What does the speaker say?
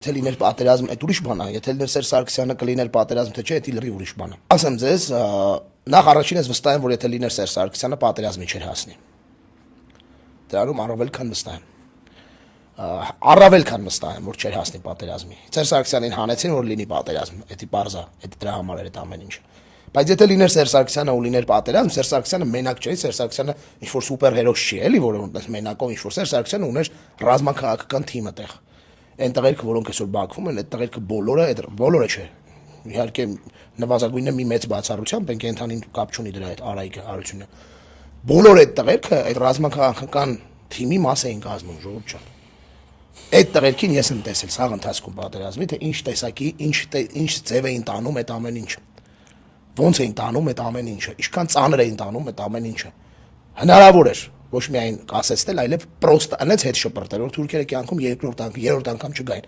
Թե լիներ պատերազմ, այդ ուրիշ բան է, եթե լիներ Սերժ Սարգսյանը կլիներ պատերազմ, թե չէ, դա լրի ուրիշ բան է։ Ասեմ ձեզ, նախ առաջին ես վստահ եմ, որ եթե լիներ Սերժ Սարգսյանը, պատերազմի չէր հասնի։ Դրանում առավել քան վստահ եմ։ Առավել քան վստահ եմ, որ չէր հասնի պատերազմի։ Սերժ Սարգսյանին հանեցին, որ լինի պատերազմ, դա պարզ է, դա դրա համար էր այդ ամեն ինչը։ Բայց եթե լիներ Սերժ Սարգսյանը ու լիներ պատերազմ, Սերժ Սարգսյանը մենակ չէ, Սերժ Սարգսյանը ինչ-որ սուպեր հերոս չի, էլի, որը մենակով ինչ-որ Սերժ Սարգսյանը ուներ ռազմաքաղաքական թիմը տեղ։ Այն տղերքը, որոնք այսօր Բաքվում են, այդ տղերքը բոլորը չէ։ Իհարկե նվազագույնը մի մեծ բացառությամբ, են կենթանին կապ չունի դրա այդ Արայիկը Հարությունը։ Բոլոր այդ տղերքը այդ ռազմաքաղաքական թիմի մաս էին կազմում, ժողովուրդ ջան։ Այդ տղերքին ես եմ տեսել սաղ ընթացքում պատերազմի, թե ինչ տեսակի, ինչ ձև էին տանում այդ ամեն ինչը։ Ոնց էին տանում այդ ամեն ինչը, ինչքան ծանր էին տանում այդ ամեն ինչը։ Հնարավոր էր ոչ միայն կասեցնել, այլև պրոստը այնց հետ շպրտել, որ թուրքերը կյանքում երկրորդ անգամ չգային։